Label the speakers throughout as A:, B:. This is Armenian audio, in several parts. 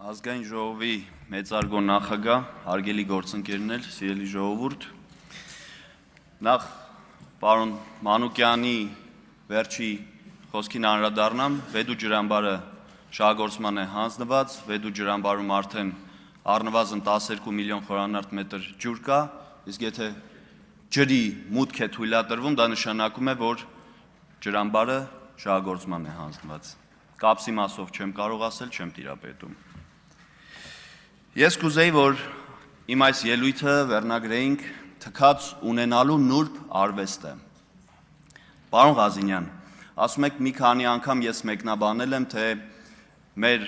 A: Ազգային ժողովի մեծարգո նախագահ, հարգելի գործընկերներ, սիրելի ժողովուրդ, նախ պարոն Մանուկյանի վերջի խոսքին անդրադառնամ, Վեդու ջրամբարը շահագործման է հանձնված, Վեդու ջրամբարում արդեն առնվազն 12 միլիոն խորանարդ մետր ջուր կա, իսկ եթե ջրի մուտք է թույլատրվում, դա նշանակում է, որ ջրամբարը շահագործման է հանձնված։ Կապսի մասով չեմ կարող ասել, չեմ տիրապետում։ Ես կուզեի, որ իմ այս ելույթը վերնագրեինք թքած ունենալու նուրբ արվեստը։ Պարոն Ղազինյան, ասում եք մի քանի անգամ ես մեկնաբանել եմ, թե մեր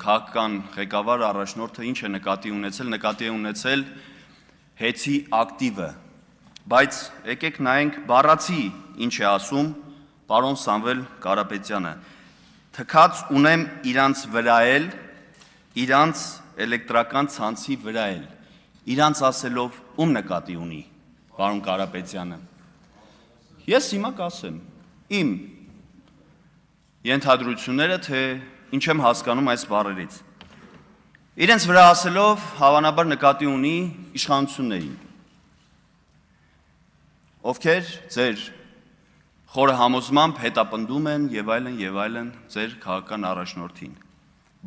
A: քաղաքական ղեկավար առաջնորդը ինչ է նկատի է ունեցել հեծի ակտիվը, բայց եկեք նայենք բառացի ինչ է ասում պարոն Սամվել Կարապետյանը։ Թքած ունեմ իրանց վրա էլ, իրանց էլեկտրական ցանցի վրա էլ, իրանց ասելով ում նկատի ունի, պարոն Կարապետյանը։ Ես հիմա կասեմ, իմ ենթադրությունները, թե ինչ եմ հասկանում այս բառերից։ Իրենց վրա ասելով հավանաբար նկատի ունի իշխանություններին, ովքեր ձեր խորը համոզմամբ հետապնդում են եւ այլն ձեր քաղաքական առաջնորդին։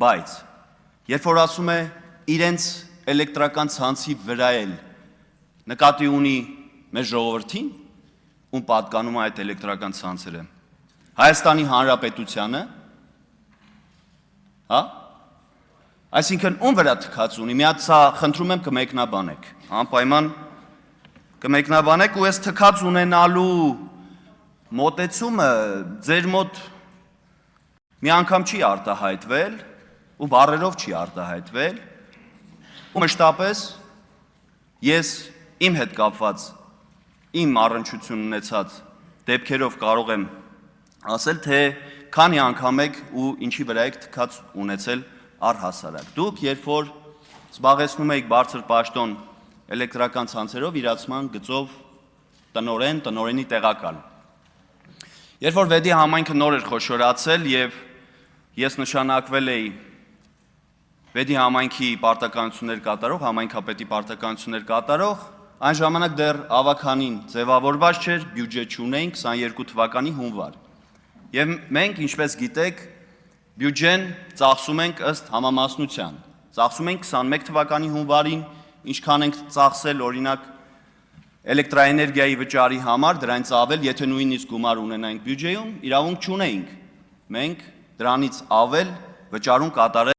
A: Բայց երբ որ ասում է իրենց էլեկտրական ցանցի վրա էլ նկատի ունի մեր ժողովրդին, ում պատկանում է այդ էլեկտրական ցանցերը, Հայաստանի Հանրապետությանը, հա? Այսինքն ում վրա թքած ունի, մի հատ սա խնդրում եմ կմեկնաբանեք, անպայման կմեկնաբանեք ու այս թքած ունենալու մոտեցումը ձեր մոտ մի անգամ չի արտահայտվել ու բառերով չի արտահայտվել ու մշտապես ես իմ հետ կապված իմ առնչություն ունեցած դեպքերով կարող եմ ասել, թե քանի անգամ եք ու ինչի վրա եք թքած ունեցել առհասարակ։ Դուք երբ որ զբաղեցնում եք բարձր պաշտոն էլեկտրական ցանցերով իրացման գծով տնօրենի տեղակալ։ Երբ որ Վեդի համայնքը նոր էր խոշորացել եւ ես նշանակվել էի Վեդի համայնքի պարտականություններ կատարող, համայնքապետի պարտականություններ կատարող, այն ժամանակ դեռ ավականին ձևավորված չէր, բյուջե չունեինք 22 թվականի հունվար։ Եվ մենք, ինչպես գիտեք, բյուջեն ծախսում ենք ըստ համամասնության։ Ծախսում ենք 21 թվականի հունվարին, ինչքան ենք ծախսել օրինակ էլեկտրաէներգիայի վճարի համար, դրանից ավել, եթե նույնիսկ գումար ունենայինք բյուջեում, իրավունք չունեինք մենք դրանից ավել վճարում կատարել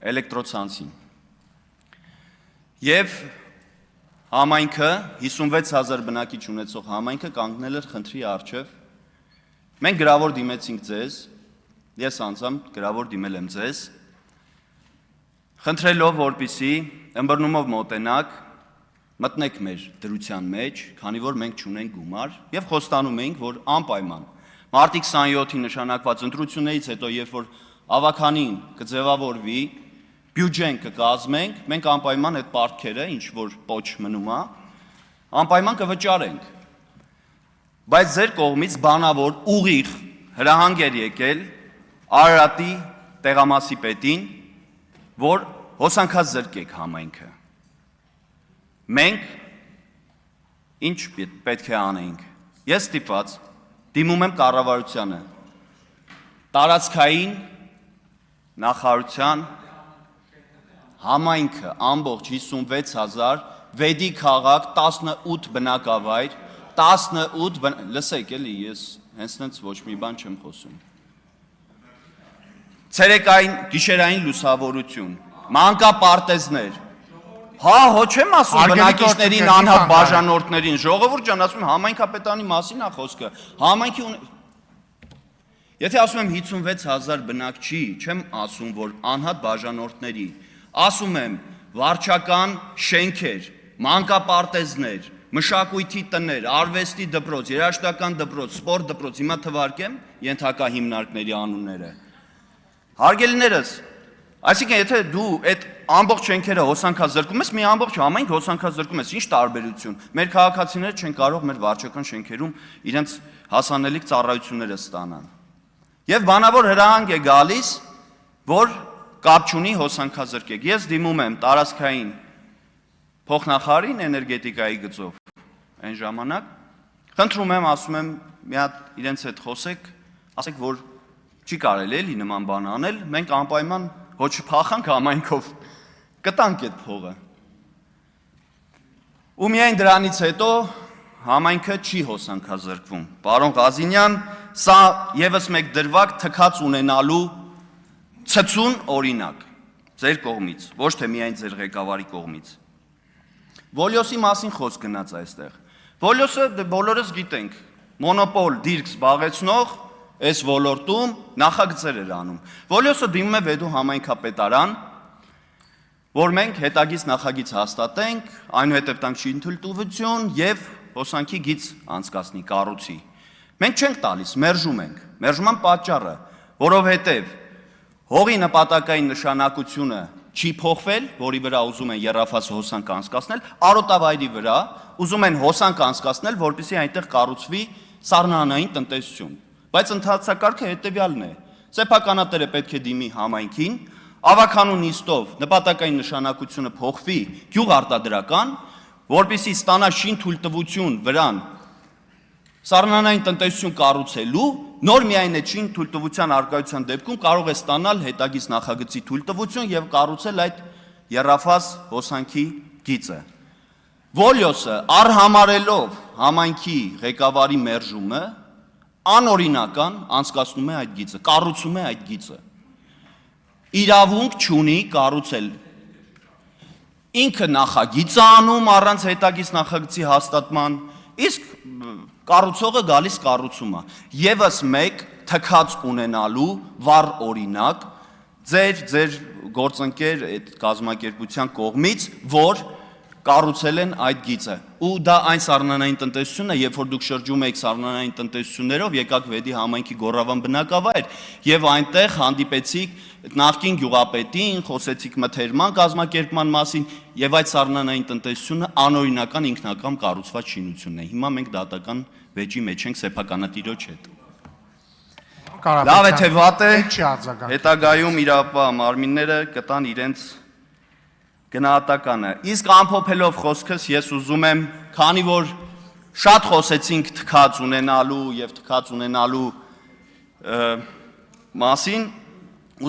A: էլեկտրոցանցին։ Եվ համայնքը, 56,000 բնակիչ ունեցող համայնքը կանգնել էր խնդրի առջև։ Մենք գրավոր դիմեցինք ձեզ, ես անձամբ գրավոր դիմել եմ ձեզ, խնդրելով, որպեսզի ըմբռնումով մոտենաք, մտնեք մեր դրության մեջ, քանի որ մենք չունենք գումար, եւ խոստանում էինք, որ անպայման մարտի 27-ի նշանակված ընտրություններից հետո, երբ որ ավականին կձևավորվի, բյուջեն կկազմենք, մենք անպայման այդ պարտքերը, ինչ որ պոչ մնում է, անպայման կվճարենք։ Բայց ձեր կողմից բանավոր ուղիղ հրահանգ էր եկել Արարատի տեղամասի պետին, որ հոսանքած զրկեք համայնքը։ Մենք ինչ պետք է անեինք։ Ես ստիպված դիմում եմ կառավարությանը, տարածքային նախարարության համայնքը ամբողջ 56,000, Վեդի քաղաք 18 բնակավայր, 18 լսեք էլի, ես հենց ոչ մի բան չեմ խոսում։ Ցերեկային գիշերային լուսավորություն, մանկապարտեզներ, հա, հո չեմ ասում բնակիչներին, անհատ բաժանորդներին, ժողովուրդ ջան, ասում եմ համայնքապետանի մասին է խոսքը, համայնքի Եթե ասում եմ 56,000 բնակչի, չեմ ասում, որ անհատ բաժանորդների, ասում եմ վարչական շենքեր, մանկապարտեզներ, մշակույթի տներ, արվեստի դպրոց, երաժշտական դպրոց, սպորտ դպրոց, հիմա թվարկեմ ենթակա հիմնարկների անունները։ Հարգելիներս, այսինքն եթե դու այդ ամբողջ շենքերը հոսանքազրկում ես, մի ամբողջ համայնք հոսանքազրկում ես, ինչ տարբերություն։ Մեր քաղաքացիները չեն կարող մեր վարչական շենքերում իրենց հասանելիք ծառայությունները ստանան։ Եվ բանավոր հրահանգ է գալիս, որ կապ չունի հոսանքազրկեք։ Ես դիմում եմ տարածքային փոխնախարարին էներգետիկայի գծով այն ժամանակ, խնդրում եմ, ասում եմ, մի հատ իրենց հետ խոսեք, ասեք, որ չի կարելի էլի նման բան անել, մենք անպայման ոչ փախանք համայնքով, կտանք այդ փողը։ Ու միայն դրանից հետո համայնքը չի հոսանքազրկվում։ Պարոն Ղազինյան, սա եւս մեկ դրվագ թքած ունենալու ցցուն օրինակ ձեր կողմից, ոչ թե միայն ձեր ղեկավարի կողմից։ Վոլյոսի մասին խոսք գնաց այստեղ։ Վոլյոսը բոլորս գիտենք, մոնոպոլ դիրք զբաղեցնող այս ոլորտում նախագծեր էր անում։ Վոլյոսը դիմում է Վեդու համայնքապետարան, որ մենք հետագից նախագիծ հաստատենք, այնուհետև տանք շինթույլտվություն եւ հոսանքի գիծ անցկացնի կառույցի։ Մենք չենք տալիս, մերժում ենք։ Մերժման պատճառը, որովհետեւ հողի նպատակային նշանակությունը չի փոխվել, որի վրա ուզում են եռաֆաց հոսանք անցկացնել, արոտավայրի վրա ուզում են հոսանք անցկացնել, որպեսզի այնտեղ կառուցվի սառնարանային տնտեսություն։ Բայց ընթացակարգը հետևյալն է. սեփականատերը պետք է դիմի համայնքին, ավականու նիստով նպատակային նշանակությունը փոխվի գյուղարտադրական, որպեսզի ստանա շինթույլտվություն վրան սառնարանային տնտեսություն կառուցելու, նոր միայն այդ շինթույլտվության արկայության դեպքում կարող է ստանալ հետագից նախագծի թույլտվություն եւ կառուցել այդ եռաֆազ հոսանքի գիծը։ Վոլյոսը արհամարելով համայնքի ղեկավարի մերժումը անօրինական անցկացնում է այդ գիծը, կառուցում է այդ գիծը։ Իրավունք չունի կառուցել։ Ինքը նախագիծ է անում առանց հետագից նախագծի հաստատման, իսկ կառուցողը գալիս կառուցում է։ Եվս մեկ թքած ունենալու վառ օրինակ ձեր գործընկեր այդ կազմակերպության կողմից, որ կառուցել են այդ գիծը։ Ու դա այն սառնանային տնտեսությունն է, երբ որ դուք շրջում եք սառնանային տնտեսություններով, եկաք Վեդի համայնքի գոռավան բնակավայր եւ այնտեղ հանդիպեցիք նախկին գյուղապետին, խոսեցիք մթերման կազմակերպման մասին եւ այդ սառնանային տնտեսությունը անօրինական ինքնակամ կառուցված շինությունն է։ Հիմա մենք դատական վեճի մեջ ենք սեփականատիրոջ հետ։ Լավ է թե վատ է, հետագայում իրապահ մարմինները կտան իրենց գնահատականը։ Իսկ ամփոփելով խոսքս ես ուզում եմ, քանի որ շատ խոսեցինք թքած ունենալու եւ թքած ունենալու մասին,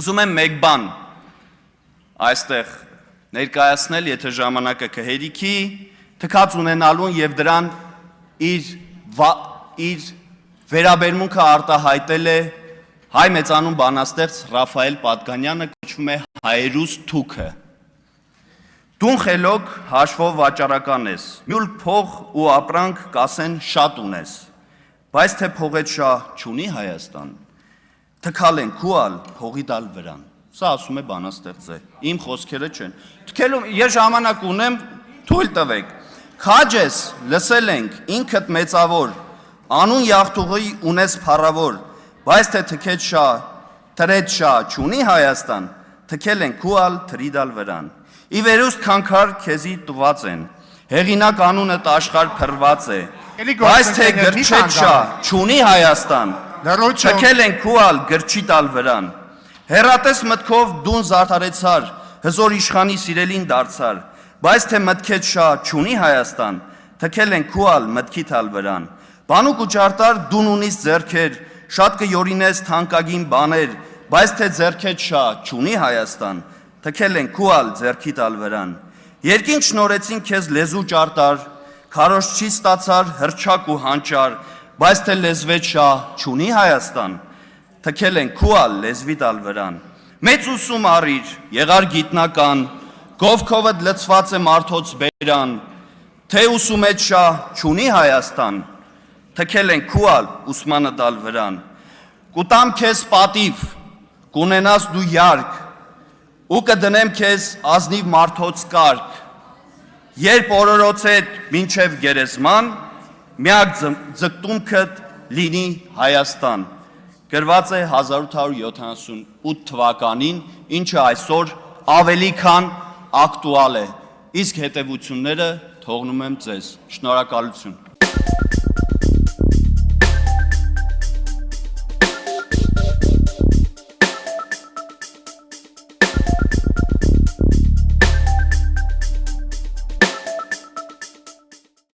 A: ուզում եմ մեկ բան այստեղ ներկայացնել, եթե ժամանակը կհերիքի, թքած ունենալուն եւ դրան իր վերաբերմունքը արտահայտել է հայ մեծանուն բանաստեղծ Ռաֆայել Պատկանյանը, կոչվում է Հայերուս թուքը։ Դուն խելոք հաշվով վաճառական ես, մյուլ փող ու ապրանք կասեն շատ ունես, բայց թե փողետ շահ չունի Հայաստան, թքալ են քուալ փողի դալ վրան։ Սա ասում է բանաստեղծը, իմ խոսքերը չեն։ Թքելում ես ժամանակ ունեմ, թույլ տվեք։ Քաջ ես, լսել ենք, ինքդ մեծավոր, անուն յաղթուղի ունես փառավոր, բայց թե թքետ շահ, թրետ շահ չունի Հայաստան, թքել են քուալ թրիդալ վրան։ Ի վերուստ քանքար քեզի տված են, հեղինակ անունդ աշխարհ փրված է, բայց թե գրչետ շահ չունի Հայաստան, թքել են քուալ գրչի տալ վրան։ Հեռատես մտքով դուն զարդարեցար, հզոր իշխանի սիրելին դարձար, բայց թե մտքետ շահ չունի Հայաստան, թքել են քուալ մտքի տալ վրան։ Բանուկ ու ճարտար դուն ունիս ձեռքեր, շատ կյորինես թանկագին բաներ, բայց թե ձեռքետ շահ չունի Հայաստան, թքել են քուալ ձեռքի տալ վրան։ Երկինք շնորեցին քեզ լեզու ճարտար, քարոշ չի ստացար հրճակ ու հանճար, բայց թե լեզվետ շահ չունի Հայաստան, թքել են քուալ լեզվի տալ վրան։ Մեծ ուսում առիր, եղար գիտնական, գովքովդ լցված է մարդոց բերան, թե ուսումետ շահ չունի Հայաստան, թքել են քուալ ուսմանը տալ վրան։ Կուտամ քեզ պատիվ, կունենաս դու յարկ, ու կդնեմ քեզ ազնիվ մարդոց կարգ, երբ օրորոցեդ մինչև գերեզման, միակ ձգտումքդ լինի Հայաստան։ Գրված է 1878 թվականին, ինչը այսօր ավելի քան ակտուալ է, իսկ հետևությունները թողնում եմ ձեզ։ Շնորհակալություն։